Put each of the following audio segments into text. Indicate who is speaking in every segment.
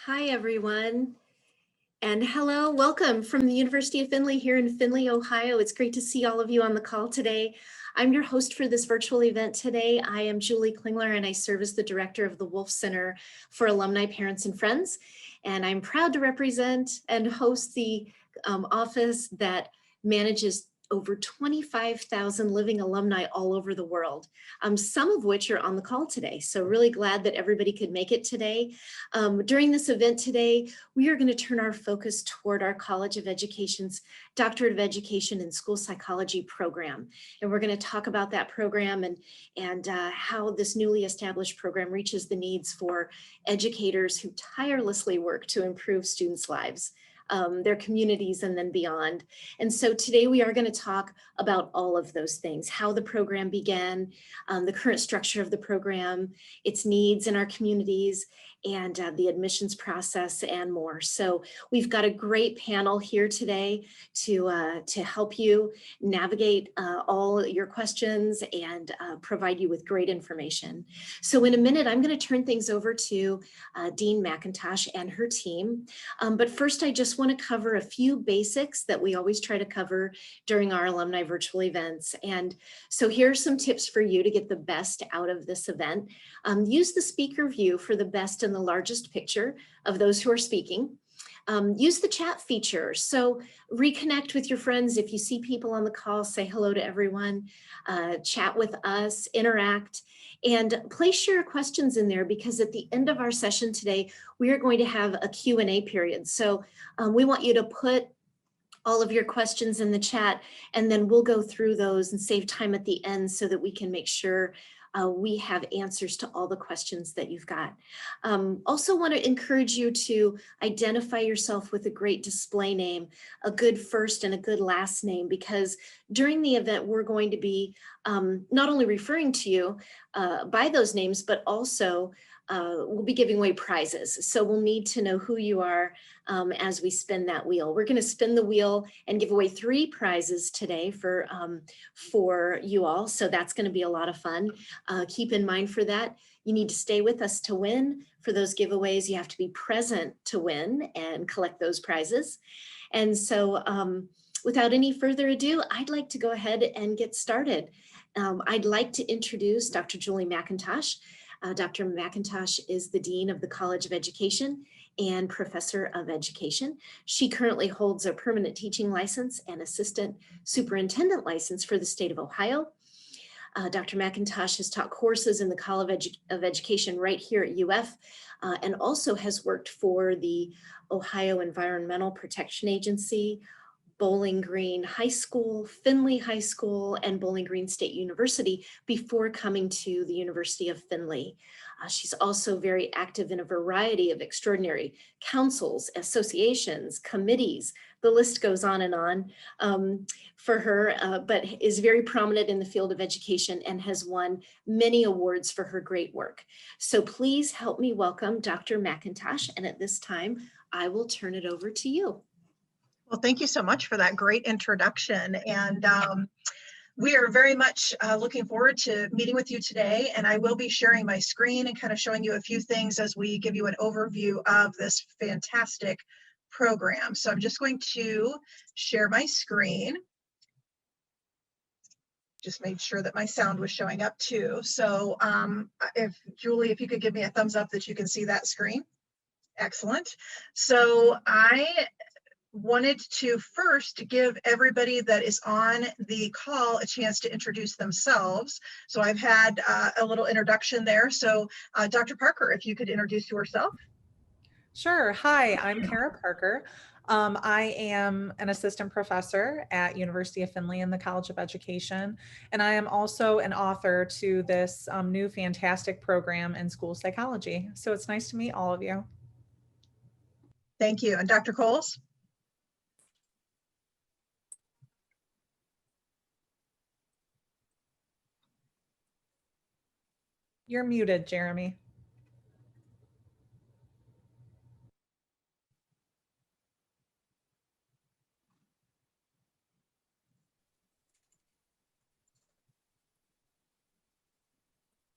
Speaker 1: Hi, everyone. And hello, welcome from the University of Findlay here in Findlay, Ohio. It's great to see all of you on the call today. I'm your host for this virtual event today. I am Julie Klingler, and I serve as the director of the Wolf Center for Alumni, Parents, and Friends. And I'm proud to represent and host the office that manages over 25,000 living alumni all over the world, some of which are on the call today. So really glad that everybody could make it today. During this event today, we are going to turn our focus toward our College of Education's Doctorate of Education in School Psychology program. And we're going to talk about that program and how this newly established program reaches the needs for educators who tirelessly work to improve students' lives, their communities, and then beyond. And so today we are going to talk about all of those things, how the program began, the current structure of the program, its needs in our communities, and the admissions process and more. So we've got a great panel here today to help you navigate all your questions and provide you with great information. So in a minute, I'm going to turn things over to Dean McIntosh and her team. But first, I just want to cover a few basics that we always try to cover during our alumni virtual events. And so here are some tips for you to get the best out of this event. Use the speaker view for the best and the largest picture of those who are speaking. Use the chat feature. So reconnect with your friends. If you see people on the call, say hello to everyone, chat with us, interact, and place your questions in there, because at the end of our session today, we are going to have a Q&A period. So we want you to put all of your questions in the chat, and then we'll go through those and save time at the end so that we can make sure we have answers to all the questions that you've got. Also want to encourage you to identify yourself with a great display name, a good first and a good last name, because during the event, we're going to be not only referring to you by those names, but also we'll be giving away prizes. So we'll need to know who you are as we spin that wheel. We're going to spin the wheel and give away 3 prizes today for you all. So that's going to be a lot of fun. Keep in mind for that, you need to stay with us to win. For those giveaways, you have to be present to win and collect those prizes. And so without any further ado, I'd like to go ahead and get started. I'd like to introduce Dr. Julie McIntosh. Dr. McIntosh is the Dean of the College of Education and Professor of Education. She currently holds a permanent teaching license and assistant superintendent license for the state of Ohio. Dr. McIntosh has taught courses in the College of Education right here at UF, and also has worked for the Ohio Environmental Protection Agency, Bowling Green High School, Findlay High School, and Bowling Green State University before coming to the University of Findlay. She's also very active in a variety of extraordinary councils, associations, committees. The list goes on and on for her, but is very prominent in the field of education and has won many awards for her great work. So please help me welcome Dr. McIntosh. And at this time, I will turn it over to you.
Speaker 2: Well, thank you so much for that great introduction. And we are very much looking forward to meeting with you today. And I will be sharing my screen and kind of showing you a few things as we give you an overview of this fantastic program. So I'm just going to share my screen. Just made sure that my sound was showing up too. So Julie, if you could give me a thumbs up that you can see that screen. Excellent. So I wanted to first give everybody that is on the call a chance to introduce themselves. So I've had a little introduction there. So Dr. Parker, if you could introduce yourself.
Speaker 3: Sure. Hi, I'm Kara Parker. I am an assistant professor at University of Findlay in the College of Education, and I am also an author to this new fantastic program in school psychology. So it's nice to meet all of you.
Speaker 2: Thank you. And Dr. Coles?
Speaker 3: You're muted, Jeremy.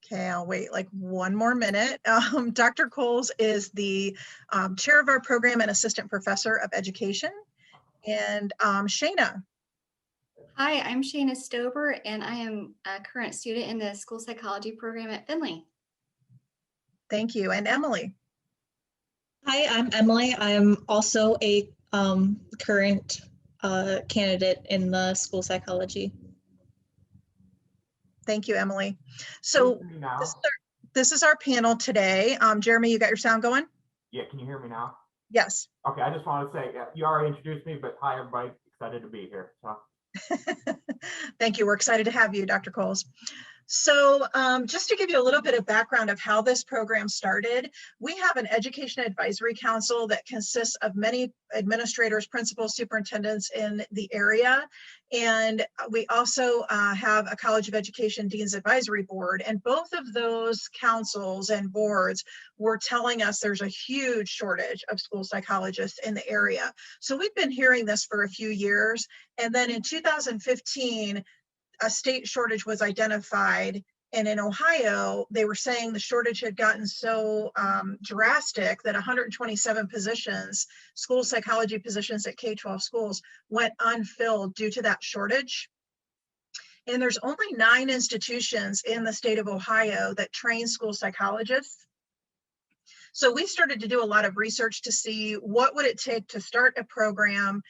Speaker 2: Okay, I'll wait like one more minute. Dr. Coles is the chair of our program and assistant professor of education. And Shayna.
Speaker 4: Hi, I'm Shayna Stober, and I am a current student in the school psychology program at Findlay.
Speaker 2: Thank you. And Emily.
Speaker 5: Hi, I'm Emily. I'm also a current candidate in the school psychology.
Speaker 2: Thank you, Emily. So this is our panel today. Jeremy, you got your sound going?
Speaker 6: Yeah, can you hear me now?
Speaker 2: Yes.
Speaker 6: Okay, I just want to say, you already introduced me, but hi, everybody. Excited to be here. So.
Speaker 2: Thank you. We're excited to have you, Dr. Coles. So just to give you a little bit of background of how this program started, we have an education advisory council that consists of many administrators, principals, superintendents in the area. And we also have a College of Education Dean's Advisory Board. And both of those councils and boards were telling us there's a huge shortage of school psychologists in the area. So we've been hearing this for a few years. And then in 2015, a state shortage was identified, and in Ohio, they were saying the shortage had gotten so drastic that 127 positions, school psychology positions at K-12 schools, went unfilled due to that shortage. And there's only 9 institutions in the state of Ohio that train school psychologists. So we started to do a lot of research to see what would it take to start a program.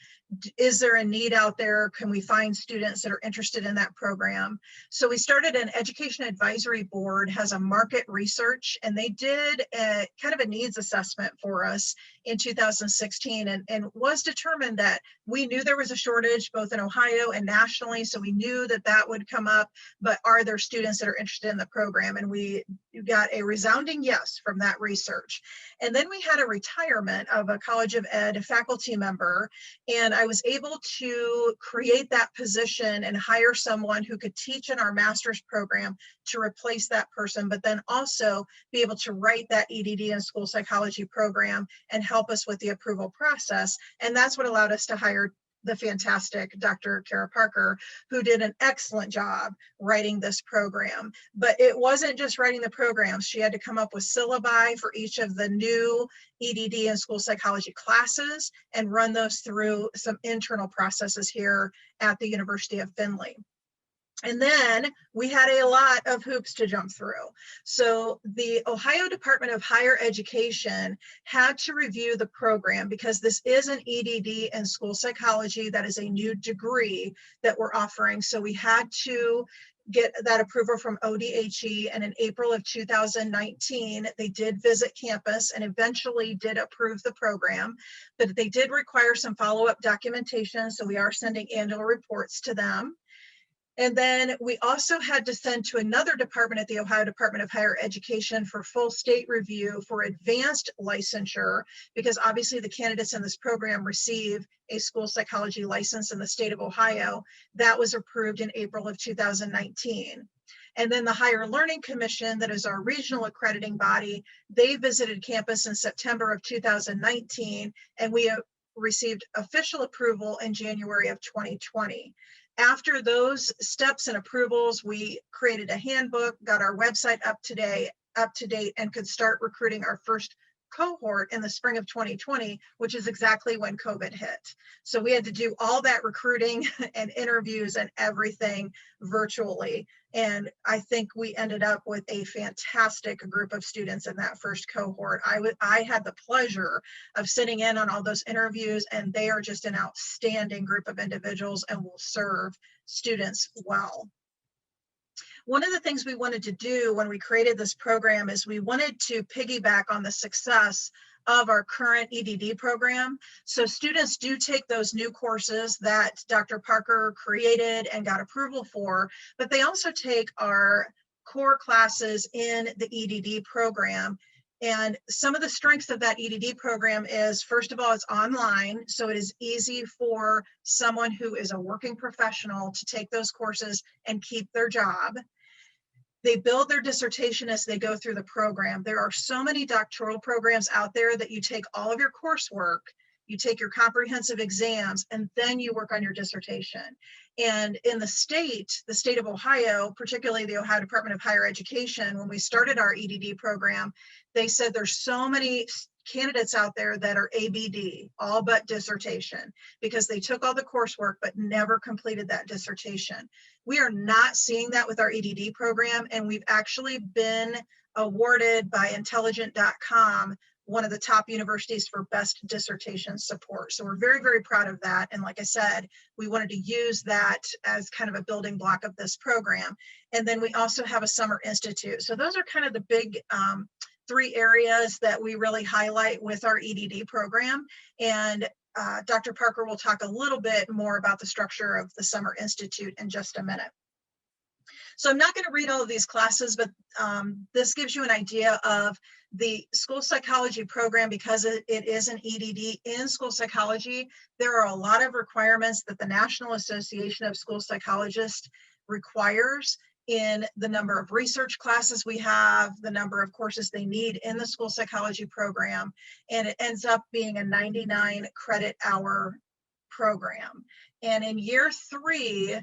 Speaker 2: Is there a need out there? Can we find students that are interested in that program? So we started an education advisory board, has a market research, and they did a kind of a needs assessment for us in 2016, and was determined that we knew there was a shortage both in Ohio and nationally. So we knew that that would come up, but are there students that are interested in the program? And we got a resounding yes from that research. And then we had a retirement of a College of Ed faculty member, and I was able to create that position and hire someone who could teach in our master's program to replace that person, but then also be able to write that EdD and school psychology program and help us with the approval process. And that's what allowed us to hire the fantastic Dr. Kara Parker, who did an excellent job writing this program. But it wasn't just writing the programs. She had to come up with syllabi for each of the new EdD and school psychology classes and run those through some internal processes here at the University of Findlay. And then we had a lot of hoops to jump through. So the Ohio Department of Higher Education had to review the program because this is an EdD and school psychology. That is a new degree that we're offering. So we had to get that approval from ODHE, and in April of 2019, they did visit campus and eventually did approve the program, but they did require some follow-up documentation. So we are sending annual reports to them. And then we also had to send to another department at the Ohio Department of Higher Education for full state review for advanced licensure, because obviously the candidates in this program receive a school psychology license in the state of Ohio. That was approved in April of 2019. And then the Higher Learning Commission, that is our regional accrediting body, they visited campus in September of 2019, and we received official approval in January of 2020. After those steps and approvals, we created a handbook, got our website up to date, and could start recruiting our first cohort in the spring of 2020, which is exactly when COVID hit. So we had to do all that recruiting and interviews and everything virtually. And I think we ended up with a fantastic group of students in that first cohort. I had the pleasure of sitting in on all those interviews, and they are just an outstanding group of individuals and will serve students well. One of the things we wanted to do when we created this program is we wanted to piggyback on the success of our current EdD program. So students do take those new courses that Dr. Parker created and got approval for, but they also take our core classes in the EdD program. And some of the strengths of that EdD program is, first of all, it's online. So it is easy for someone who is a working professional to take those courses and keep their job. They build their dissertation as they go through the program. There are so many doctoral programs out there that you take all of your coursework, you take your comprehensive exams, and then you work on your dissertation. And in the state of Ohio, particularly the Ohio Department of Higher Education, when we started our EdD program, they said there's so many candidates out there that are ABD, all but dissertation, because they took all the coursework but never completed that dissertation. We are not seeing that with our EdD program, and we've actually been awarded by intelligent.com one of the top universities for best dissertation support. So we're very, very proud of that. And like I said, we wanted to use that as kind of a building block of this program. And then we also have a summer institute. So those are kind of the big 3 areas that we really highlight with our EdD program. And Dr. Parker will talk a little bit more about the structure of the Summer Institute in just a minute. So I'm not going to read all of these classes, but this gives you an idea of the school psychology program. Because it is an EdD in school psychology, there are a lot of requirements that the National Association of School Psychologists requires in the number of research classes we have, the number of courses they need in the school psychology program, and it ends up being a 99 credit hour program. And in year 3,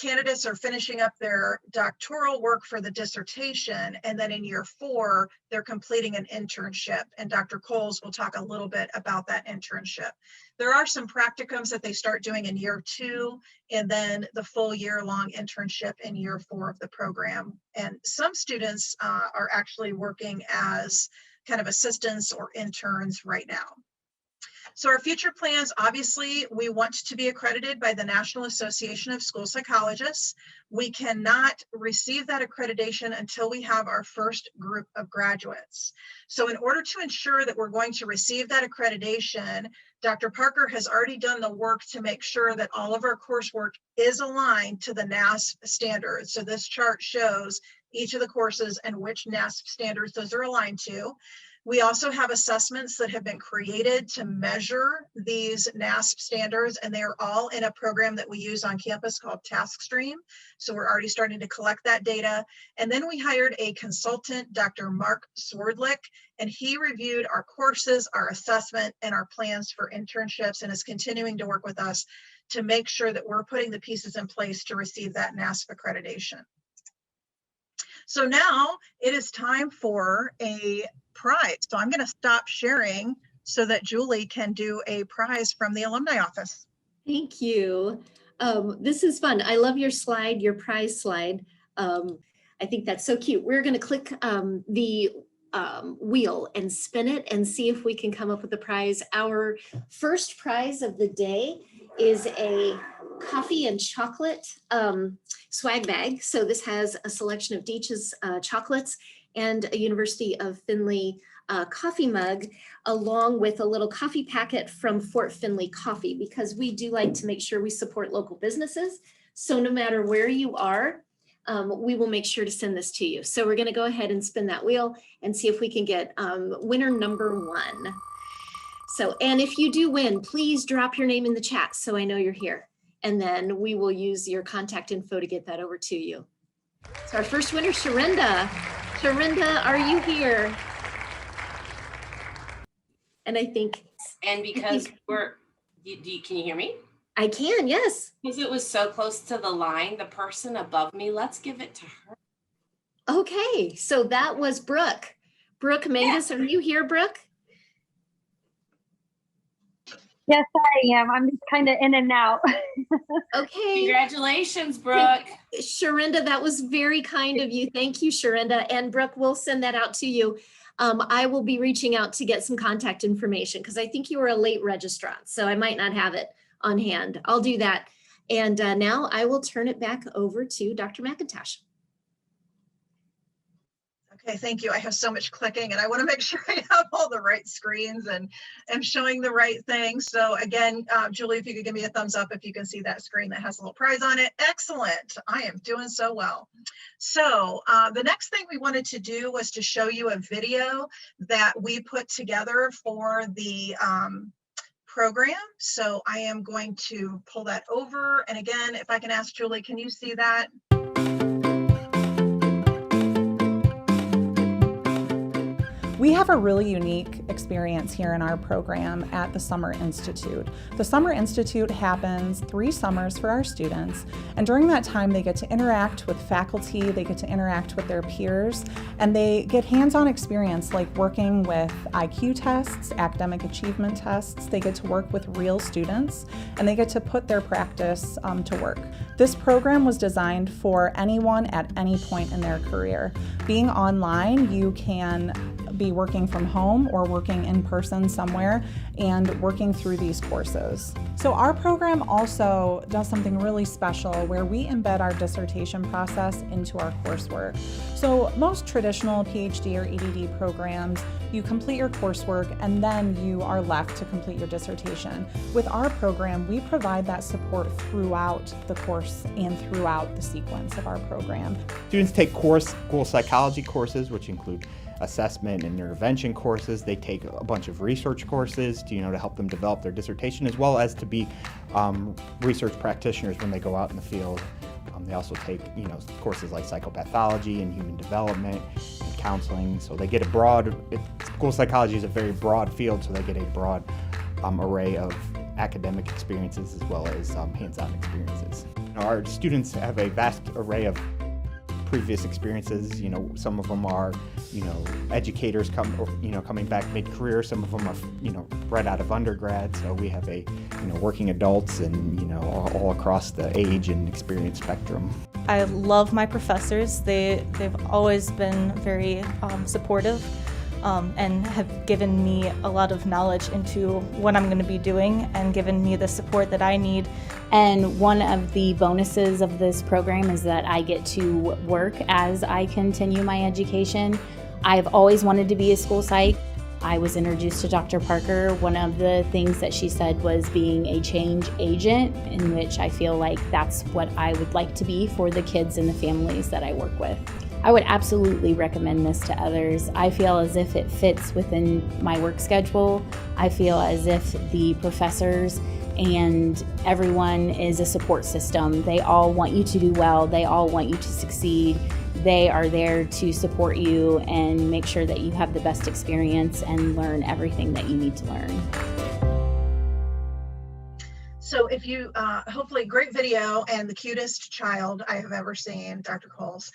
Speaker 2: candidates are finishing up their doctoral work for the dissertation, and then in year 4, they're completing an internship, and Dr. Coles will talk a little bit about that internship. There are some practicums that they start doing in year 2, and then the full year-long internship in year 4 of the program. And some students are actually working as kind of assistants or interns right now. So our future plans, obviously, we want to be accredited by the National Association of School Psychologists. We cannot receive that accreditation until we have our first group of graduates. So in order to ensure that we're going to receive that accreditation, Dr. Parker has already done the work to make sure that all of our coursework is aligned to the NASP standards. So this chart shows each of the courses and which NASP standards those are aligned to. We also have assessments that have been created to measure these NASP standards, and they are all in a program that we use on campus called TaskStream. So we're already starting to collect that data. And then we hired a consultant, Dr. Mark Swordlick, and he reviewed our courses, our assessment, and our plans for internships, and is continuing to work with us to make sure that we're putting the pieces in place to receive that NASP accreditation. So now it is time for a prize. So I'm going to stop sharing so that Julie can do a prize from the alumni office.
Speaker 1: Thank you. This is fun. I love your slide, your prize slide. I think that's so cute. We're going to click the wheel and spin it and see if we can come up with a prize. Our first prize of the day is a coffee and chocolate swag bag. So this has a selection of Deitch's chocolates and a University of Findlay coffee mug, along with a little coffee packet from Fort Findlay Coffee, because we do like to make sure we support local businesses. So no matter where you are, we will make sure to send this to you. So we're going to go ahead and spin that wheel and see if we can get winner number 1. So, and if you do win, please drop your name in the chat so I know you're here. And then we will use your contact info to get that over to you. So our first winner, Sharinda. Sharinda, are you here? And I think.
Speaker 7: And because can you hear me?
Speaker 1: I can, yes.
Speaker 7: Because it was so close to the line, the person above me, let's give it to her.
Speaker 1: Okay, so that was Brooke. Brooke Mangus, yeah. Are you here, Brooke?
Speaker 8: Yes, I am. I'm just kind of in and out.
Speaker 1: Okay.
Speaker 7: Congratulations, Brooke.
Speaker 1: Sharinda, that was very kind of you. Thank you, Sharinda. And Brooke, we'll send that out to you. I will be reaching out to get some contact information because I think you were a late registrant, so I might not have it on hand. I'll do that. And now I will turn it back over to Dr. McIntosh.
Speaker 2: Okay, thank you. I have so much clicking and I want to make sure I have all the right screens and am showing the right thing. So again, Julie, if you could give me a thumbs up if you can see that screen that has a little prize on it. Excellent. I am doing so well. So the next thing we wanted to do was to show you a video that we put together for the program. So I am going to pull that over. And again, if I can ask Julie, can you see that?
Speaker 3: We have a really unique experience here in our program at the Summer Institute. The Summer Institute happens 3 summers for our students, and during that time they get to interact with faculty, they get to interact with their peers, and they get hands-on experience like working with IQ tests, academic achievement tests. They get to work with real students, and they get to put their practice to work. This program was designed for anyone at any point in their career. Being online, you can be working from home or working in person somewhere and working through these courses. So our program also does something really special where we embed our dissertation process into our coursework. So most traditional PhD or EdD programs, you complete your coursework and then you are left to complete your dissertation. With our program, we provide that support throughout the course and throughout the sequence of our program.
Speaker 9: Students take school psychology courses, which include assessment and intervention courses. They take a bunch of research courses to help them develop their dissertation, as well as to be research practitioners when they go out in the field. They also take courses like psychopathology and human development and counseling. So they get school psychology is a very broad field, so they get a broad array of academic experiences as well as hands-on experiences. Our students have a vast array of previous experiences. Some of them are educators coming back mid-career. Some of them are right out of undergrad. So we have working adults and all across the age and experience spectrum.
Speaker 10: I love my professors. They've always been very supportive and have given me a lot of knowledge into what I'm going to be doing and given me the support that I need.
Speaker 11: And one of the bonuses of this program is that I get to work as I continue my education. I've always wanted to be a school psych. I was introduced to Dr. Parker. One of the things that she said was being a change agent, in which I feel like that's what I would like to be for the kids and the families that I work with. I would absolutely recommend this to others. I feel as if it fits within my work schedule. I feel as if the professors and everyone is a support system. They all want you to do well. They all want you to succeed. They are there to support you and make sure that you have the best experience and learn everything that you need to learn.
Speaker 2: So if you, hopefully great video and the cutest child I have ever seen, Dr. Coles,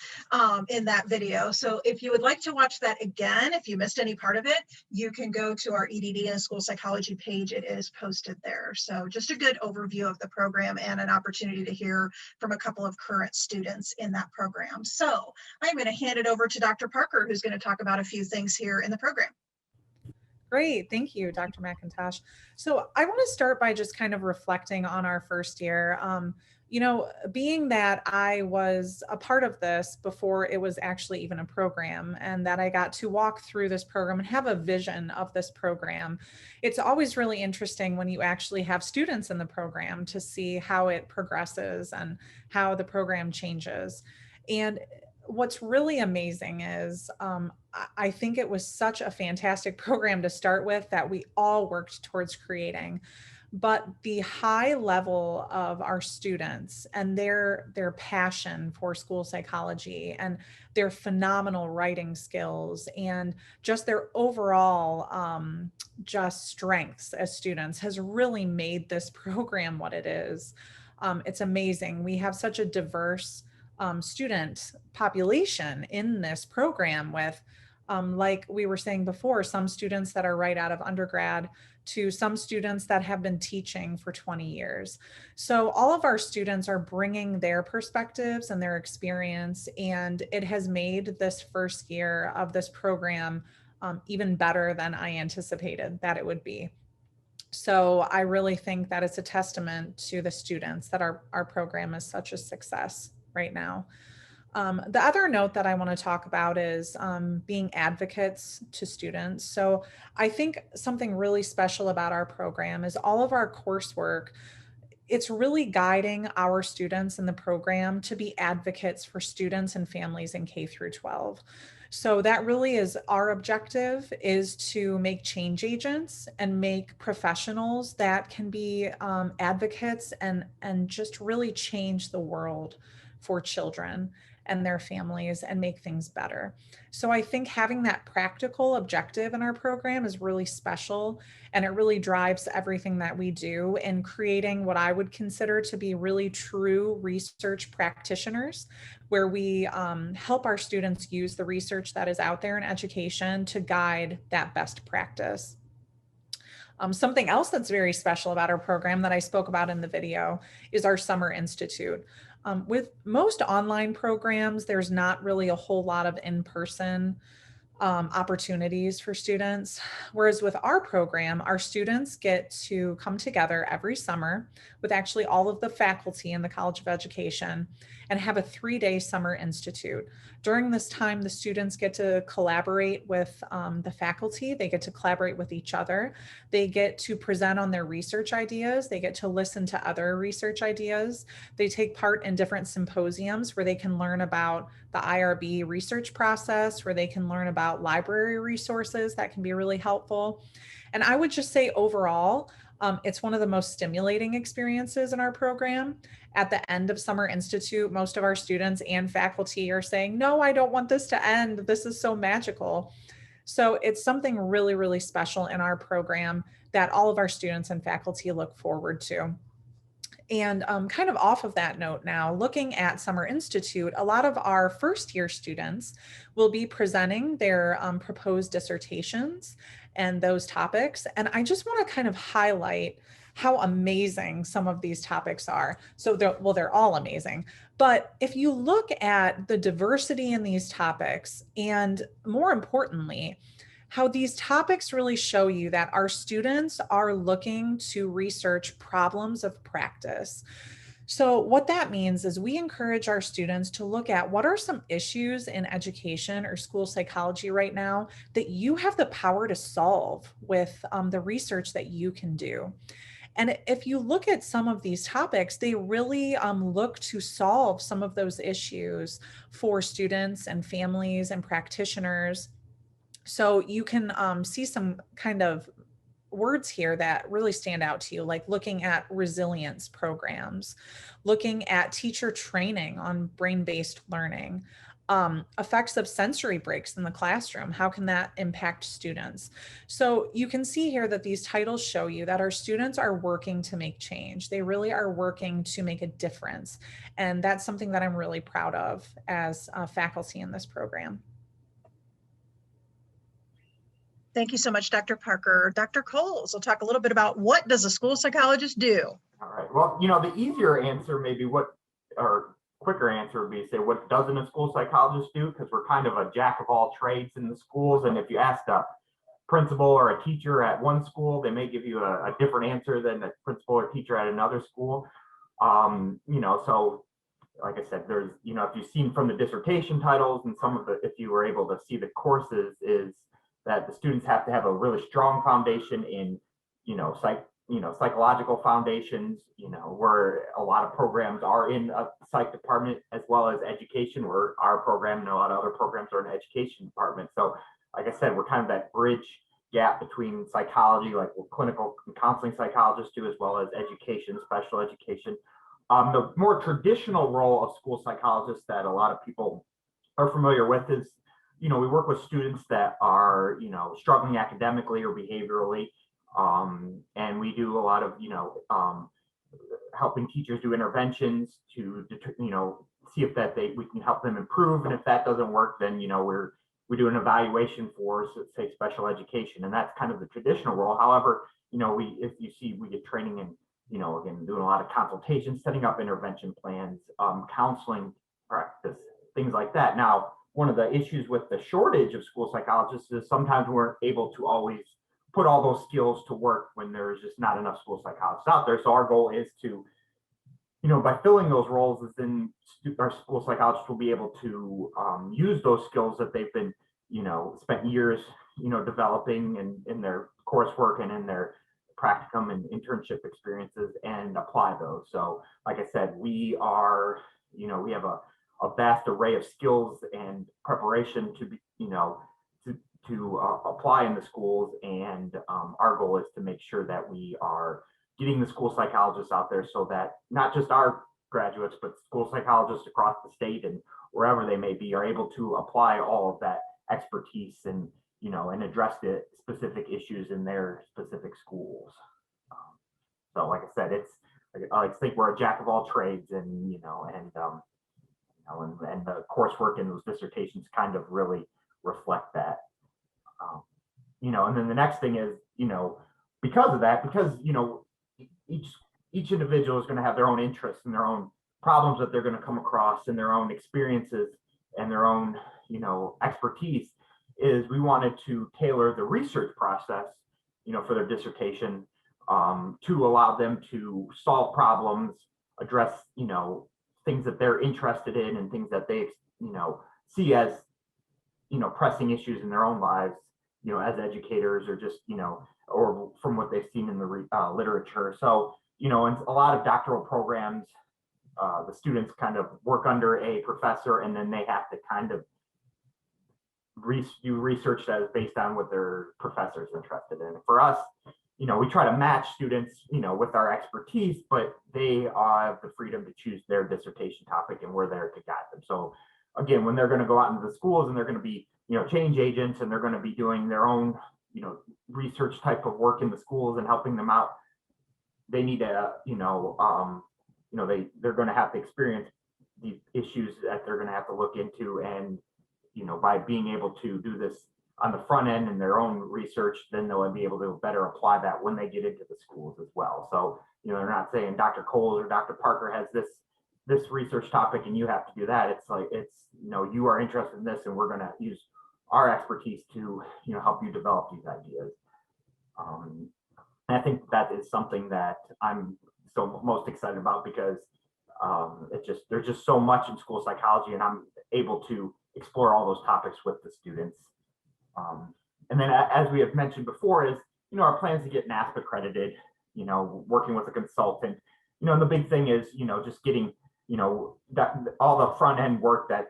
Speaker 2: in that video. So if you would like to watch that again, if you missed any part of it, you can go to our EdD and School Psychology page. It is posted there. So just a good overview of the program and an opportunity to hear from a couple of current students in that program. So I'm going to hand it over to Dr. Parker, who's going to talk about a few things here in the program.
Speaker 3: Great, thank you, Dr. McIntosh. So I want to start by just kind of reflecting on our first year. Being that I was a part of this before it was actually even a program, and that I got to walk through this program and have a vision of this program, it's always really interesting when you actually have students in the program to see how it progresses and how the program changes. And what's really amazing is I think it was such a fantastic program to start with that we all worked towards creating. But the high level of our students and their passion for school psychology and their phenomenal writing skills and just their overall just strengths as students has really made this program what it is. It's amazing. We have such a diverse student population in this program with, like we were saying before, some students that are right out of undergrad to some students that have been teaching for 20 years. So all of our students are bringing their perspectives and their experience, and it has made this first year of this program even better than I anticipated that it would be. So I really think that it's a testament to the students that our program is such a success right now. The other note that I want to talk about is being advocates to students. So I think something really special about our program is all of our coursework, it's really guiding our students in the program to be advocates for students and families in K through 12. So that really is our objective, is to make change agents and make professionals that can be advocates and just really change the world for children. and their families and make things better. So I think having that practical objective in our program is really special, and it really drives everything that we do in creating what I would consider to be really true research practitioners, where we help our students use the research that is out there in education to guide that best practice. Something else that's very special about our program that I spoke about in the video is our Summer Institute. With most online programs, there's not really a whole lot of in-person opportunities for students. Whereas with our program, our students get to come together every summer with actually all of the faculty in the College of Education and have a 3-day Summer Institute. During this time, the students get to collaborate with the faculty. They get to collaborate with each other. They get to present on their research ideas. They get to listen to other research ideas. They take part in different symposiums where they can learn about the IRB research process, where they can learn about library resources that can be really helpful. And I would just say overall, it's one of the most stimulating experiences in our program. At the end of Summer Institute, most of our students and faculty are saying, no, I don't want this to end. This is so magical. So it's something really, really special in our program that all of our students and faculty look forward to. And kind of off of that note now, looking at Summer Institute, a lot of our first year students will be presenting their proposed dissertations and those topics. And I just want to kind of highlight how amazing some of these topics are. So they're all amazing. But if you look at the diversity in these topics, and more importantly, how these topics really show you that our students are looking to research problems of practice. So what that means is we encourage our students to look at what are some issues in education or school psychology right now that you have the power to solve with the research that you can do. And if you look at some of these topics, they really look to solve some of those issues for students and families and practitioners. So you can see some kind of words here that really stand out to you, like looking at resilience programs, looking at teacher training on brain-based learning, effects of sensory breaks in the classroom. How can that impact students? So you can see here that these titles show you that our students are working to make change. They really are working to make a difference. And that's something that I'm really proud of as faculty in this program.
Speaker 2: Thank you so much, Dr. Parker. Dr. Coles will talk a little bit about what does a school psychologist do?
Speaker 6: All right. Well, the easier answer, maybe or quicker answer would be say, what doesn't a school psychologist do? Because we're kind of a jack of all trades in the schools. And if you ask a principal or a teacher at one school, they may give you a different answer than a principal or teacher at another school. So like I said, there's, if you've seen from the dissertation titles and some of the, if you were able to see the courses, is that the students have to have a really strong foundation in, psychological foundations, where a lot of programs are in a psych department, as well as education, where our program and a lot of other programs are in the education department. So like I said, we're kind of that bridge gap between psychology, like what clinical and counseling psychologists do, as well as education, special education. The more traditional role of school psychologists that a lot of people are familiar with is, we work with students that are, struggling academically or behaviorally. And we do a lot of, helping teachers do interventions to, see if we can help them improve. And if that doesn't work, then, we do an evaluation for, say, special education. And that's kind of the traditional role. However, we get training in, again, doing a lot of consultations, setting up intervention plans, counseling practice, things like that. Now, one of the issues with the shortage of school psychologists is sometimes we're able to always put all those skills to work when there's just not enough school psychologists out there. So our goal is to, by filling those roles, is then our school psychologists will be able to use those skills that they've been, spent years, developing in their coursework and in their practicum and internship experiences, and apply those. So like I said, we are, we have a vast array of skills and preparation to be, to apply in the schools. And our goal is to make sure that we are getting the school psychologists out there so that not just our graduates, but school psychologists across the state and wherever they may be, are able to apply all of that expertise and, you know, and address the specific issues in their specific schools. So like I said, I like to think we're a jack of all trades, and, you know, and the coursework in those dissertations kind of really reflect that. You know, and then the next thing is, you know, because of that, because, you know, each individual is going to have their own interests and their own problems that they're going to come across and their own experiences and their own, you know, expertise, is we wanted to tailor the research process, you know, for their dissertation, to allow them to solve problems, address, you know, things that they're interested in and things that they, you know, see as, you know, pressing issues in their own lives, you know, as educators, or just, you know, or from what they've seen in the literature. So, you know, in a lot of doctoral programs, the students kind of work under a professor, and then they have to kind of do research that is based on what their professor is interested in. For us, you know, we try to match students, you know, with our expertise, but they have the freedom to choose their dissertation topic, and we're there to guide them. So again, when they're going to go out into the schools and they're going to be, you know, change agents, and they're going to be doing their own, you know, research type of work in the schools and helping them out, they need to, they're going to have to experience these issues that they're going to have to look into. And, you know, by being able to do this on the front end in their own research, then they'll be able to better apply that when they get into the schools as well. So, you know, they're not saying Dr. Coles or Dr. Parker has this research topic and you have to do that. It's like, it's, you know, you are interested in this, and we're going to use our expertise to, you know, help you develop these ideas. And I think that is something that I'm so most excited about, because there's just so much in school psychology, and I'm able to explore all those topics with the students. And then, as we have mentioned before, is, you know, our plans to get NASP accredited, you know, working with a consultant, you know, and the big thing is, you know, just getting, you know, all the front end work that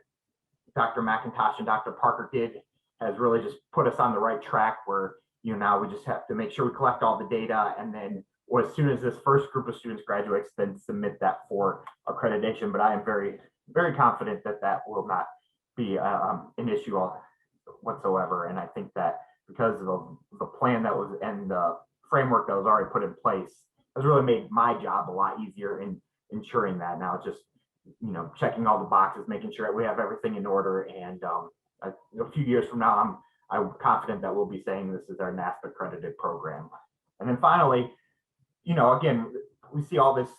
Speaker 6: Dr. McIntosh and Dr. Parker did has really just put us on the right track, where, you know, now we just have to make sure we collect all the data, and then as soon as this first group of students graduates, then submit that for accreditation. But I am very, very confident that that will not be an issue whatsoever. And I think that because of the plan that was, and the framework that was already put in place, has really made my job a lot easier in ensuring that. Now, just, you know, checking all the boxes, making sure that we have everything in order. And a few years from now, I'm confident that we'll be saying this is our NASP accredited program. And then finally, you know, again, we see all this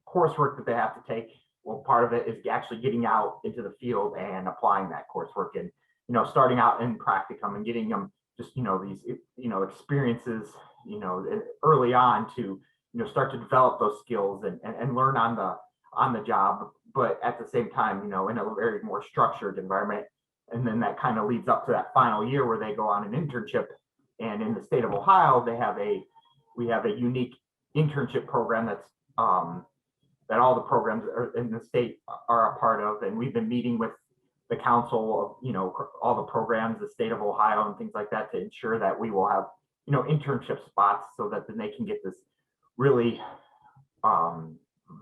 Speaker 6: coursework that they have to take. Well, part of it is actually getting out into the field and applying that coursework, and, you know, starting out in practicum and getting them just, you know, these, you know, experiences, you know, early on to, you know, start to develop those skills and learn on the job, but at the same time, you know, in a very more structured environment. And then that kind of leads up to that final year where they go on an internship. And in the state of Ohio, we have a unique internship program that's that all the programs in the state are a part of. And we've been meeting with the council of, you know, all the programs, the state of Ohio and things like that, to ensure that we will have, you know, internship spots, so that then they can get this really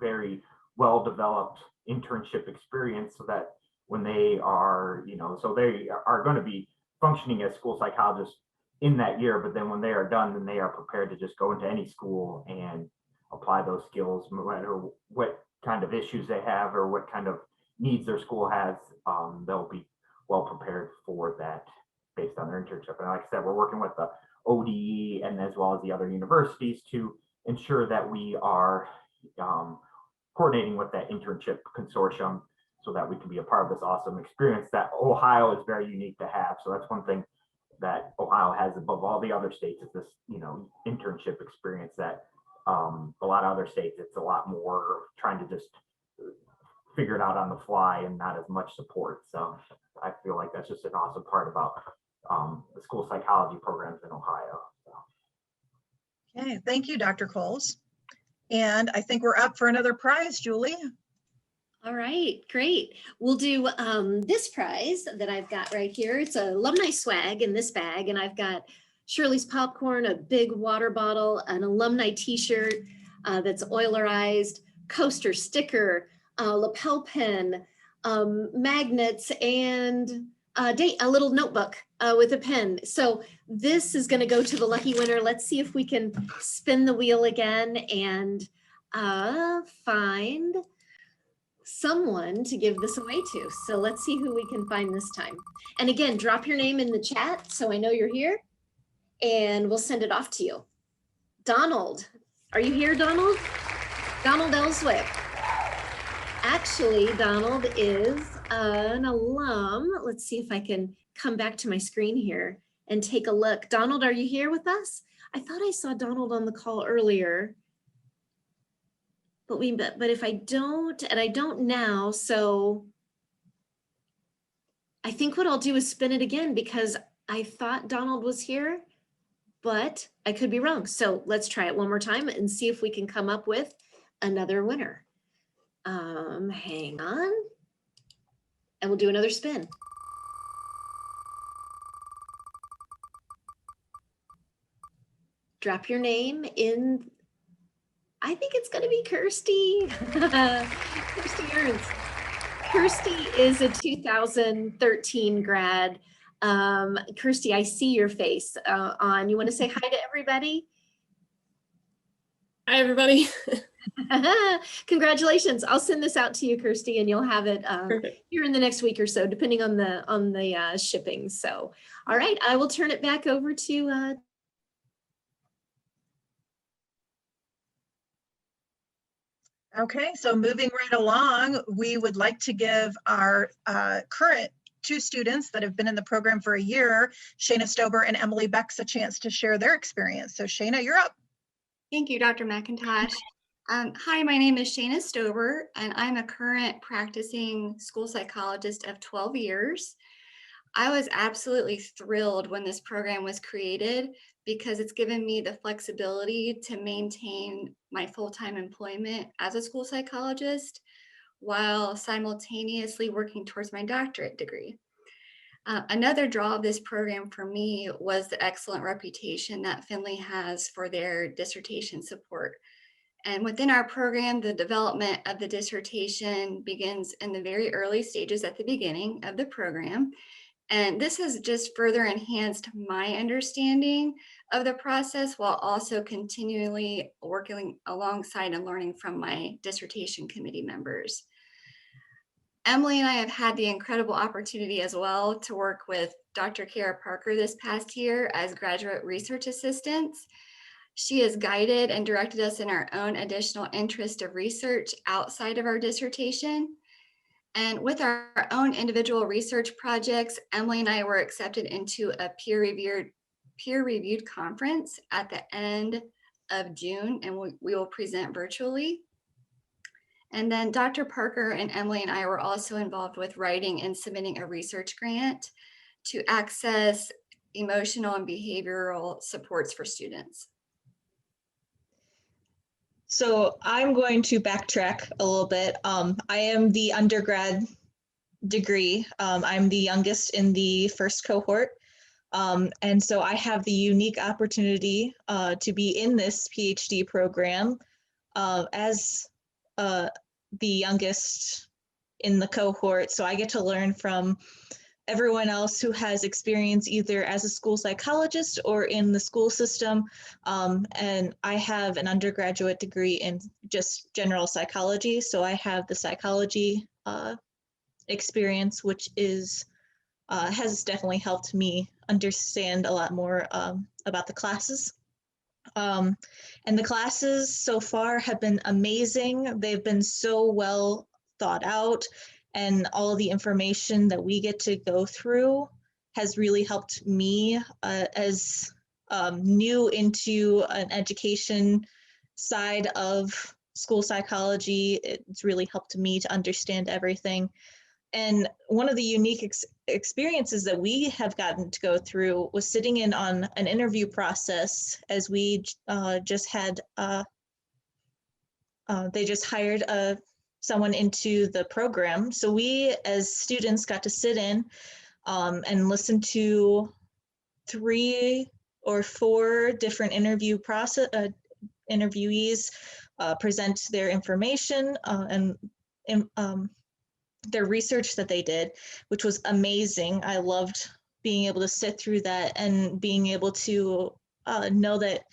Speaker 6: very well developed internship experience, so that when they are, you know, so they are going to be functioning as school psychologists in that year, but then when they are done, then they are prepared to just go into any school and apply those skills, no matter what kind of issues they have or what kind of needs their school has. They'll be well prepared for that based on their internship. And like I said, we're working with the ODE and as well as the other universities to ensure that we are coordinating with that internship consortium, so that we can be a part of this awesome experience that Ohio is very unique to have. So that's one thing that Ohio has above all the other states, is this, you know, internship experience that a lot of other states, it's a lot more trying to just figure it out on the fly and not as much support. So I feel like that's just an awesome part about the school psychology programs in Ohio. So.
Speaker 2: Okay, thank you, Dr. Coles. And I think we're up for another prize, Julie.
Speaker 1: All right, great. We'll do this prize that I've got right here. It's an alumni swag in this bag, and I've got Shirley's popcorn, a big water bottle, an alumni t-shirt that's Eulerized, coaster, sticker, lapel pin, magnets, and a little notebook with a pen. So this is going to go to the lucky winner. Let's see if we can spin the wheel again and find someone to give this away to. So let's see who we can find this time. And again, drop your name in the chat so I know you're here, and we'll send it off to you. Donald, are you here, Donald? Donald Ellswick. Actually, Donald is an alum. Let's see if I can come back to my screen here and take a look. Donald, are you here with us? I thought I saw Donald on the call earlier. But if I don't, and I don't now, so I think what I'll do is spin it again because I thought Donald was here, but I could be wrong. So let's try it one more time and see if we can come up with another winner. Hang on, and we'll do another spin. Drop your name in. I think it's going to be Kirsty. Kirsty Ernst. Kirsty is a 2013 grad. Kirsty, I see your face on. You want to say hi to everybody?
Speaker 12: Hi, everybody.
Speaker 1: Congratulations. I'll send this out to you, Kirsty, and you'll have it here in the next week or so, depending on the shipping. So, all right, I will turn it back over to
Speaker 2: Okay, so moving right along, we would like to give our current 2 students that have been in the program for a year, Shayna Stober and Emily Becks, a chance to share their experience. So Shayna, you're up.
Speaker 4: Thank you, Dr. McIntosh. Hi, my name is Shayna Stober, and I'm a current practicing school psychologist of 12 years. I was absolutely thrilled when this program was created because it's given me the flexibility to maintain my full-time employment as a school psychologist while simultaneously working towards my doctorate degree. Another draw of this program for me was the excellent reputation that Findlay has for their dissertation support. And within our program, the development of the dissertation begins in the very early stages at the beginning of the program. And this has just further enhanced my understanding of the process while also continually working alongside and learning from my dissertation committee members. Emily and I have had the incredible opportunity as well to work with Dr. Kara Parker this past year as graduate research assistants. She has guided and directed us in our own additional interest of research outside of our dissertation. And with our own individual research projects, Emily and I were accepted into a peer-reviewed conference at the end of June, and we will present virtually. And then Dr. Parker and Emily and I were also involved with writing and submitting a research grant to access emotional and behavioral supports for students.
Speaker 5: So I'm going to backtrack a little bit. I am the undergrad degree. I'm the youngest in the first cohort. And so I have the unique opportunity to be in this PhD program as the youngest in the cohort. So I get to learn from everyone else who has experience either as a school psychologist or in the school system. And I have an undergraduate degree in just general psychology. So I have the psychology experience, which is has definitely helped me understand a lot more about the classes. And the classes so far have been amazing. They've been so well thought out, and all of the information that we get to go through has really helped me as new into an education side of school psychology. It's really helped me to understand everything. And one of the unique experiences that we have gotten to go through was sitting in on an interview process, as we just had, they just hired someone into the program. So we as students got to sit in and listen to 3 or 4 different interviewees present their information and their research that they did, which was amazing. I loved being able to sit through that and being able to know that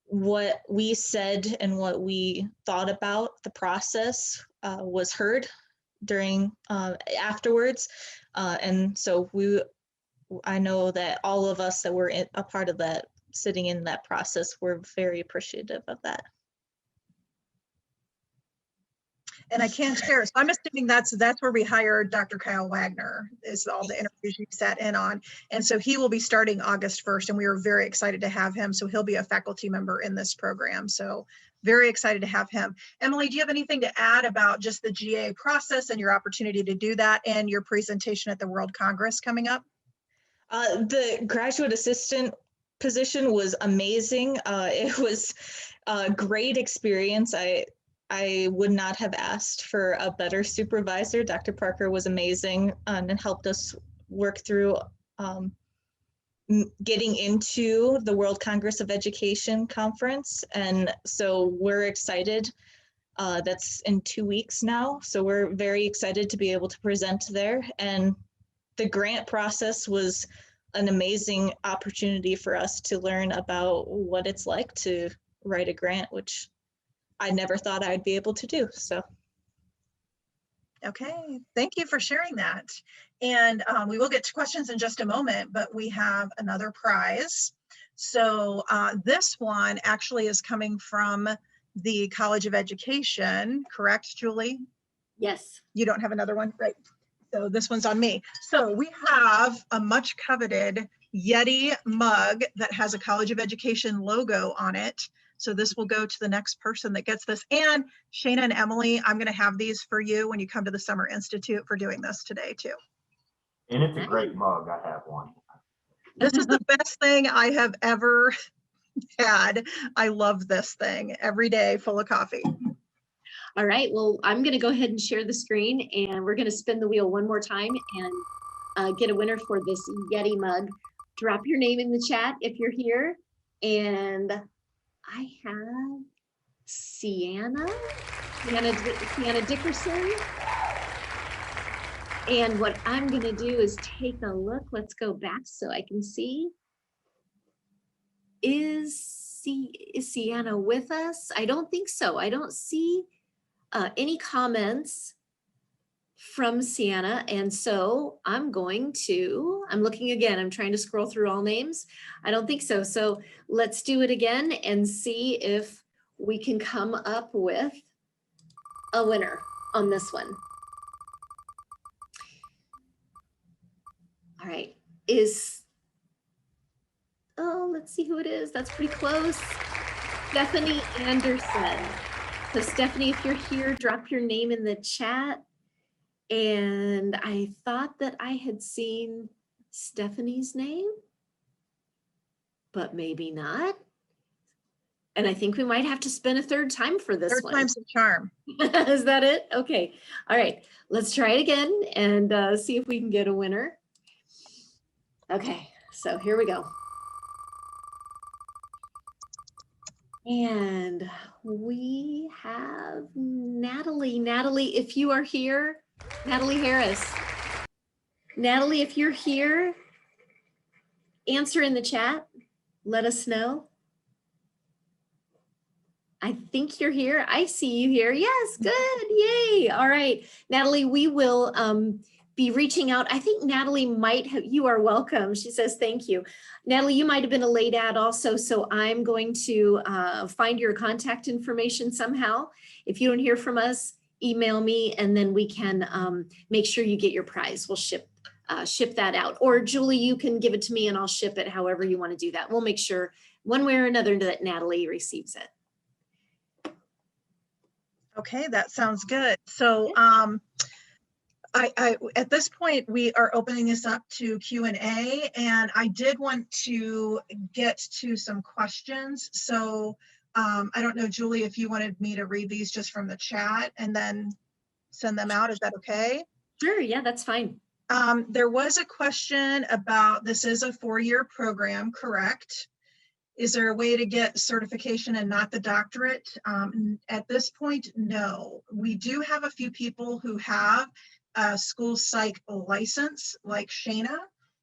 Speaker 5: what we said and what we thought about the process was heard during afterwards. And so I know that all of us that were a part of that, sitting in that process, were very appreciative of that.
Speaker 2: And I can't share. So I'm assuming that's where we hired Dr. Kyle Wagner, is all the interviews you sat in on. And so he will be starting August 1st, and we are very excited to have him. So he'll be a faculty member in this program. So very excited to have him. Emily, do you have anything to add about just the GA process and your opportunity to do that and your presentation at the World Congress coming up?
Speaker 5: The graduate assistant position was amazing. It was a great experience. I would not have asked for a better supervisor. Dr. Parker was amazing and helped us work through getting into the World Congress of Education conference. And so we're excited. That's in 2 weeks now. So we're very excited to be able to present there. And the grant process was an amazing opportunity for us to learn about what it's like to write a grant, which I never thought I'd be able to do. So.
Speaker 2: Okay, thank you for sharing that. And we will get to questions in just a moment, but we have another prize. So this one actually is coming from the College of Education, correct, Julie?
Speaker 1: Yes.
Speaker 2: You don't have another one, right? So this one's on me. So we have a much coveted YETI mug that has a College of Education logo on it. So this will go to the next person that gets this. And Shana and Emily, I'm going to have these for you when you come to the Summer Institute for doing this today too.
Speaker 6: And it's a great mug. I have one.
Speaker 2: This is the best thing I have ever had. I love this thing every day, full of coffee.
Speaker 1: All right, well, I'm going to go ahead and share the screen, and we're going to spin the wheel one more time and get a winner for this YETI mug. Drop your name in the chat if you're here. And I have Sienna Dickerson. And what I'm going to do is take a look. Let's go back so I can see. Is Sienna with us? I don't think so. I don't see any comments from Sienna. And so I'm looking again, I'm trying to scroll through all names. I don't think so. So let's do it again and see if we can come up with a winner on this one. All right, let's see who it is. That's pretty close. Stephanie Anderson. So Stephanie, if you're here, drop your name in the chat. And I thought that I had seen Stephanie's name, but maybe not. And I think we might have to spin a third time for this one.
Speaker 2: Third time's a charm.
Speaker 1: Is that it? Okay. All right. Let's try it again and see if we can get a winner. Okay. So here we go. And we have Natalie. Natalie, if you are here, Natalie Harris. Natalie, if you're here, answer in the chat. Let us know. I think you're here. I see you here. Yes, good. Yay. All right. Natalie, we will be reaching out. I think Natalie might have, you are welcome. She says, thank you. Natalie, you might have been a late ad also. So I'm going to find your contact information somehow. If you don't hear from us, email me and then we can make sure you get your prize. We'll ship that out. Or Julie, you can give it to me and I'll ship it however you want to do that. We'll make sure one way or another that Natalie receives it.
Speaker 2: Okay, that sounds good. So at this point, we are opening this up to Q&A, and I did want to get to some questions. So I don't know, Julie, if you wanted me to read these just from the chat and then send them out. Is that okay?
Speaker 1: Sure, yeah, that's fine.
Speaker 2: There was a question about, this is a 4-year program, correct? Is there a way to get certification and not the doctorate? At this point, no. We do have a few people who have a school psych license like Shayna.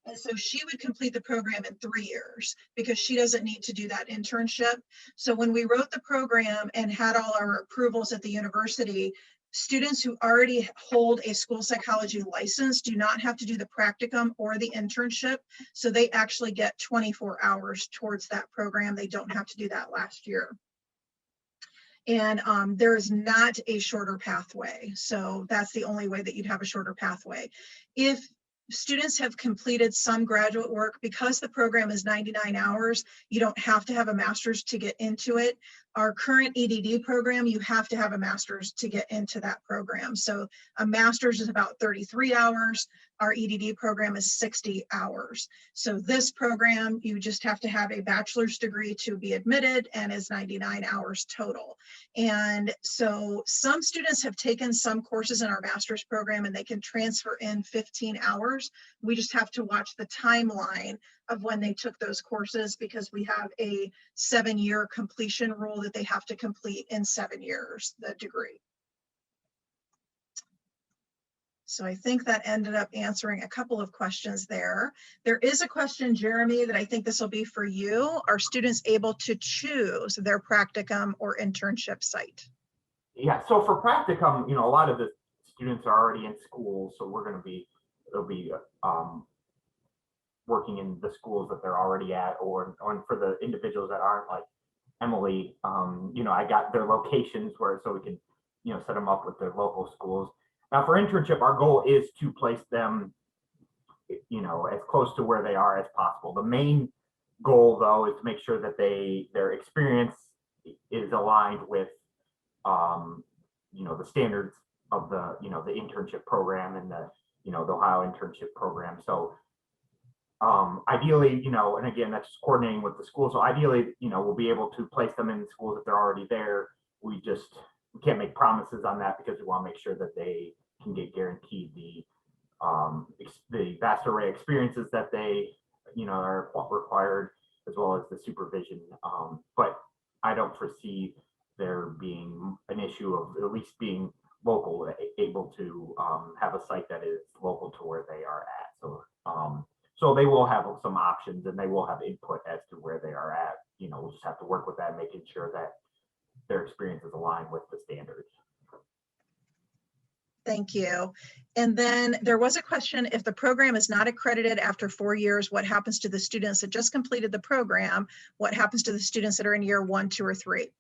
Speaker 2: And so she would complete the program in 3 years because she doesn't need to do that internship. So when we wrote the program and had all our approvals at the university, students who already hold a school psychology license do not have to do the practicum or the internship. So they actually get 24 hours towards that program. They don't have to do that last year. And there is not a shorter pathway. So that's the only way that you'd have a shorter pathway. If students have completed some graduate work, because the program is 99 hours, you don't have to have a master's to get into it. Our current EdD program, you have to have a master's to get into that program. So a master's is about 33 hours. Our EdD program is 60 hours. So this program, you just have to have a bachelor's degree to be admitted and is 99 hours total. And so some students have taken some courses in our master's program and they can transfer in 15 hours. We just have to watch the timeline of when they took those courses because we have a 7-year completion rule that they have to complete in 7 years, the degree. So I think that ended up answering a couple of questions there. There is a question, Jeremy, that I think this will be for you. Are students able to choose their practicum or internship site?
Speaker 6: Yeah, so for practicum, a lot of the students are already in school, so they'll be working in the schools that they're already at, or for the individuals that aren't, like Emily, I got their locations so we can, set them up with their local schools. Now for internship, our goal is to place them, as close to where they are as possible. The main goal, though, is to make sure that their experience is aligned with, the standards of the internship program and the Ohio internship program. So ideally, and again, that's just coordinating with the school. So ideally, we'll be able to place them in the schools if they're already there. We can't make promises on that because we want to make sure that they can get guaranteed the vast array of experiences that they, are required, as well as the supervision. But I don't foresee there being an issue of at least being local, able to have a site that is local to where they are at. So they will have some options and they will have input as to where they are at. We'll just have to work with that, making sure that their experience is aligned with the standards.
Speaker 2: Thank you. And then there was a question, if the program is not accredited after 4 years, what happens to the students that just completed the program? What happens to the students that are in year 1, 2, or 3?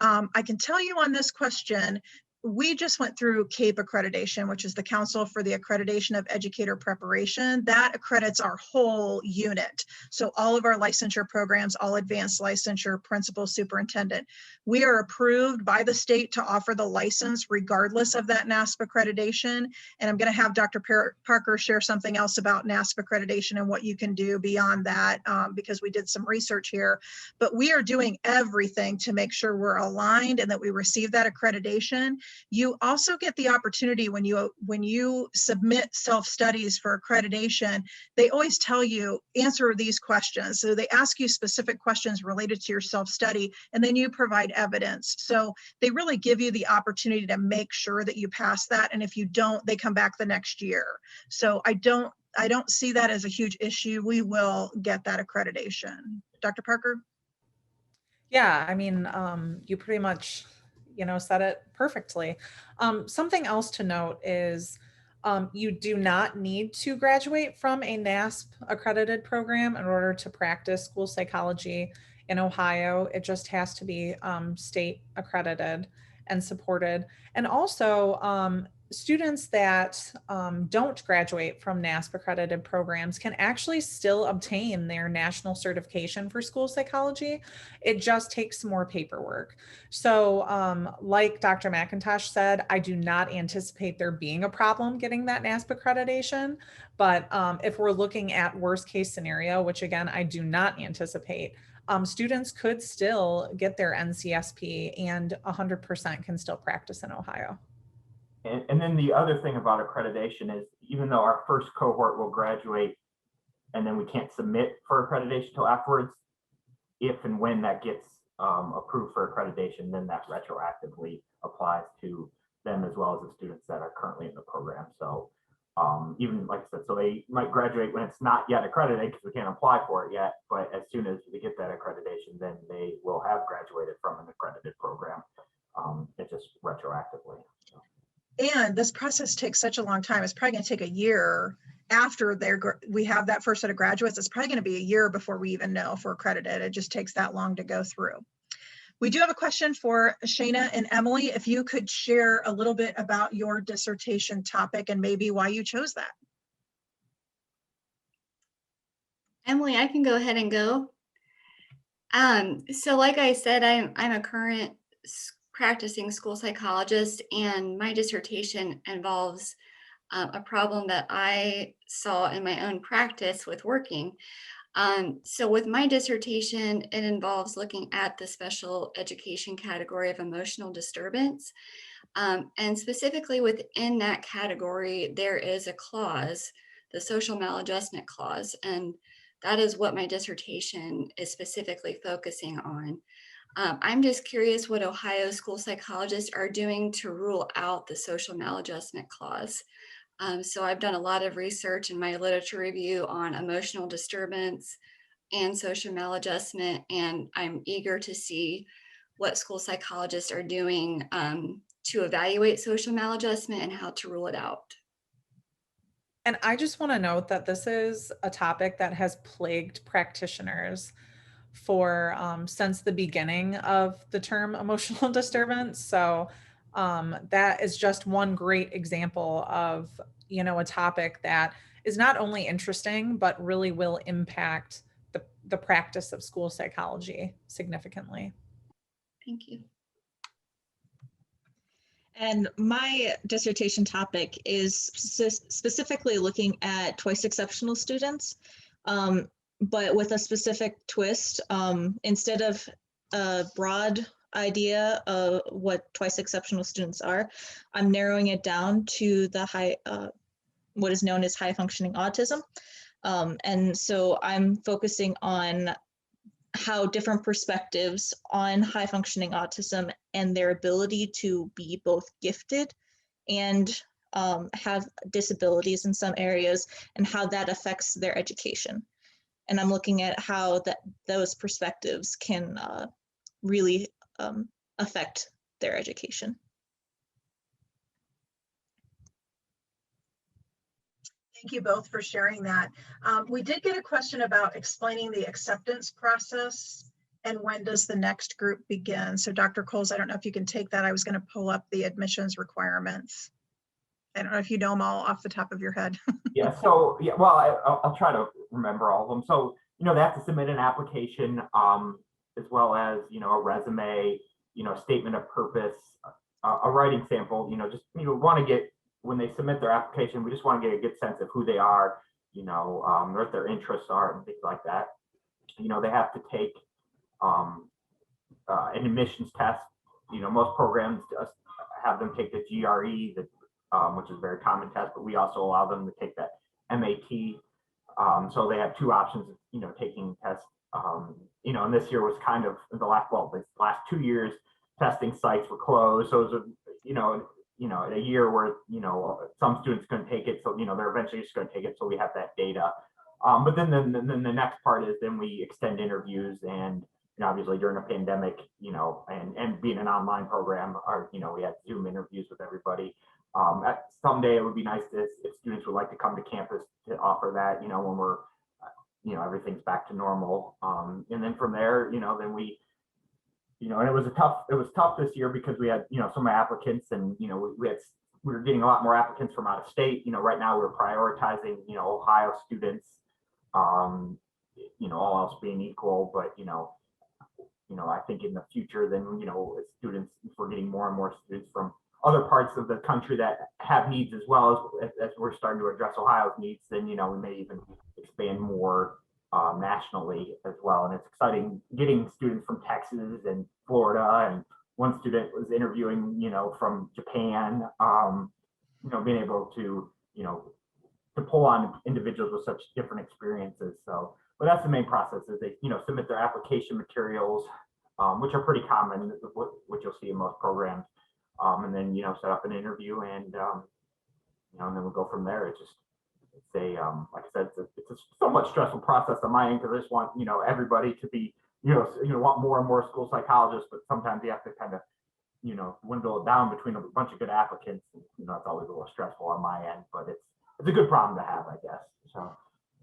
Speaker 2: I can tell you on this question, we just went through CAPE accreditation, which is the Council for the Accreditation of Educator Preparation. That accredits our whole unit. So all of our licensure programs, all advanced licensure, principal, superintendent. We are approved by the state to offer the license regardless of that NASP accreditation. And I'm going to have Dr. Parker share something else about NASP accreditation and what you can do beyond that because we did some research here. But we are doing everything to make sure we're aligned and that we receive that accreditation. You also get the opportunity when you submit self-studies for accreditation, they always tell you, answer these questions. So they ask you specific questions related to your self-study, and then you provide evidence. So they really give you the opportunity to make sure that you pass that. And if you don't, they come back the next year. So I don't see that as a huge issue. We will get that accreditation. Dr. Parker?
Speaker 3: Yeah, I mean, you pretty much said it perfectly. Something else to note is you do not need to graduate from a NASP accredited program in order to practice school psychology in Ohio. It just has to be state accredited and supported. And also students that don't graduate from NASP accredited programs can actually still obtain their national certification for school psychology. It just takes more paperwork. So like Dr. McIntosh said, I do not anticipate there being a problem getting that NASP accreditation. But if we're looking at worst case scenario, which again, I do not anticipate, students could still get their NCSP and 100% can still practice in Ohio.
Speaker 6: And then the other thing about accreditation is, even though our first cohort will graduate and then we can't submit for accreditation till afterwards, if and when that gets approved for accreditation, then that retroactively applies to them as well as the students that are currently in the program. So even like I said, so they might graduate when it's not yet accredited because we can't apply for it yet, but as soon as they get that accreditation, then they will have graduated from an accredited program. It's just retroactively. So.
Speaker 2: And this process takes such a long time. It's probably going to take a year after we have that first set of graduates. It's probably going to be a year before we even know if we're accredited. It just takes that long to go through. We do have a question for Shana and Emily. If you could share a little bit about your dissertation topic and maybe why you chose that.
Speaker 4: Emily, I can go ahead and go. So like I said, I'm a current practicing school psychologist, and my dissertation involves a problem that I saw in my own practice with working. So with my dissertation, it involves looking at the special education category of emotional disturbance. And specifically within that category, there is a clause, the social maladjustment clause, and that is what my dissertation is specifically focusing on. I'm just curious what Ohio school psychologists are doing to rule out the social maladjustment clause. So I've done a lot of research in my literature review on emotional disturbance and social maladjustment, and I'm eager to see what school psychologists are doing to evaluate social maladjustment and how to rule it out.
Speaker 3: And I just want to note that this is a topic that has plagued practitioners for since the beginning of the term emotional disturbance. So that is just one great example of, a topic that is not only interesting, but really will impact the practice of school psychology significantly.
Speaker 4: Thank you.
Speaker 5: And my dissertation topic is specifically looking at twice exceptional students, but with a specific twist. Instead of a broad idea of what twice exceptional students are, I'm narrowing it down to the what is known as high functioning autism. And so I'm focusing on how different perspectives on high functioning autism and their ability to be both gifted and have disabilities in some areas, and how that affects their education. And I'm looking at how those perspectives can really affect their education.
Speaker 2: Thank you both for sharing that. We did get a question about explaining the acceptance process and when does the next group begin. So Dr. Coles, I don't know if you can take that. I was going to pull up the admissions requirements. I don't know if you know them all off the top of your head.
Speaker 6: Yeah, so, yeah, well, I'll try to remember all of them. So, they have to submit an application as well as, a resume, statement of purpose, a writing sample, just, want to get, when they submit their application, we just want to get a good sense of who they are, what their interests are and things like that. They have to take an admissions test. Most programs just have them take the GRE, which is a very common test, but we also allow them to take that MAT. So they have two options, taking tests. And this year was kind of the last 2 years, testing sites were closed. So it was a year where, some students couldn't take it. So, they're eventually just going to take it. So we have that data. But then the next part is then we extend interviews, and obviously during a pandemic, and being an online program, we had Zoom interviews with everybody. Someday it would be nice if students would like to come to campus to offer that, when we're, everything's back to normal. And then from there, then we, and it was tough this year because we had, so many applicants, and, we were getting a lot more applicants from out of state. Right now we're prioritizing, Ohio students, all else being equal, but, I think in the future, then, students, if we're getting more and more students from other parts of the country that have needs as well, as we're starting to address Ohio's needs, then, we may even expand more nationally as well. And it's exciting getting students from Texas and Florida, and one student was interviewing, from Japan, being able to, to pull on individuals with such different experiences. So, but that's the main process, is they, submit their application materials, which are pretty common, which you'll see in most programs. and then, you know, set up an interview and, you know, and then we'll go from there. It's a, like I said, it's a somewhat stressful process on my end because I just want, you know, everybody to be, you know, want more and more school psychologists, but sometimes you have to kind of, you know, dwindle it down between a bunch of good applicants. You know, it's always a little stressful on my end, but it's a good problem to have, I guess. So.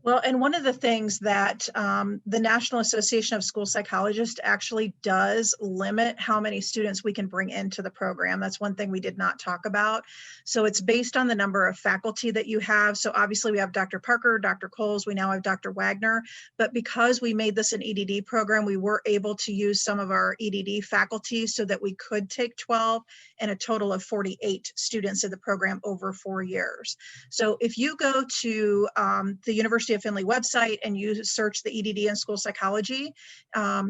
Speaker 2: Well, and one of the things that the National Association of School Psychologists actually does limit how many students we can bring into the program. That's one thing we did not talk about. So it's based on the number of faculty that you have. So obviously we have Dr. Parker, Dr. Coles, we now have Dr. Wagner, but because we made this an EdD program, we were able to use some of our EdD faculty so that we could take 12 and a total of 48 students in the program over 4 years. So if you go to the University of Findlay website and you search the EdD and school psychology,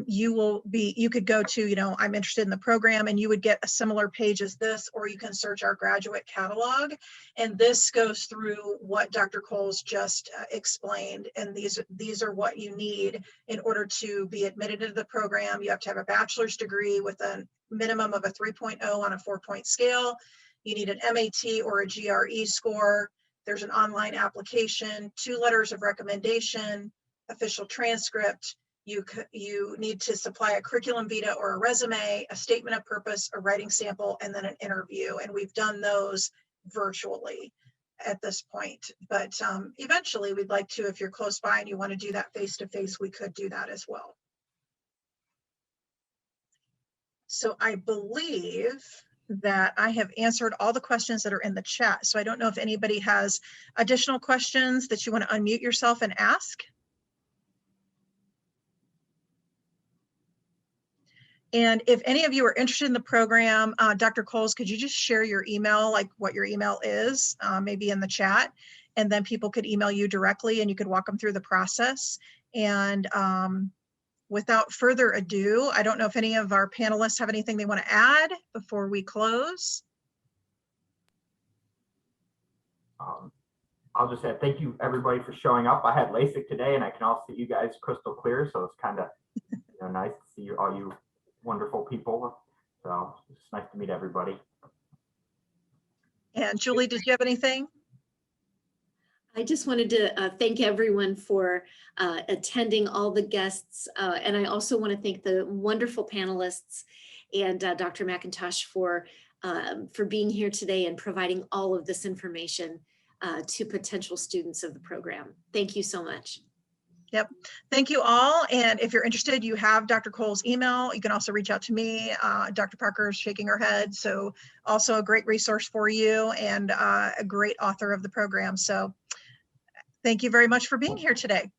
Speaker 2: you could go to, you know, I'm interested in the program, and you would get a similar page as this, or you can search our graduate catalog. And this goes through what Dr. Coles just explained. And these are what you need in order to be admitted into the program. You have to have a bachelor's degree with a minimum of a 3.0 on a 4-point scale. You need an MAT or a GRE score. There's an online application, 2 letters of recommendation, official transcript. You need to supply a curriculum vitae or a resume, a statement of purpose, a writing sample, and then an interview. And we've done those virtually at this point. But eventually we'd like to, if you're close by and you want to do that face-to-face, we could do that as well. So I believe that I have answered all the questions that are in the chat. So I don't know if anybody has additional questions that you want to unmute yourself and ask. And if any of you are interested in the program, Dr. Coles, could you just share your email, like what your email is, maybe in the chat, and then people could email you directly and you could walk them through the process. And without further ado, I don't know if any of our panelists have anything they want to add before we close.
Speaker 6: I'll just say thank you everybody for showing up. I had LASIK today and I can all see you guys crystal clear. So it's kind of, you know, nice to see all you wonderful people. So it's nice to meet everybody.
Speaker 2: And Julie, did you have anything?
Speaker 1: I just wanted to thank everyone for attending, all the guests. And I also want to thank the wonderful panelists and Dr. McIntosh for being here today and providing all of this information to potential students of the program. Thank you so much.
Speaker 2: Yep. Thank you all. And if you're interested, you have Dr. Cole's email. You can also reach out to me. Dr. Parker is shaking her head. So also a great resource for you and a great author of the program. So thank you very much for being here today.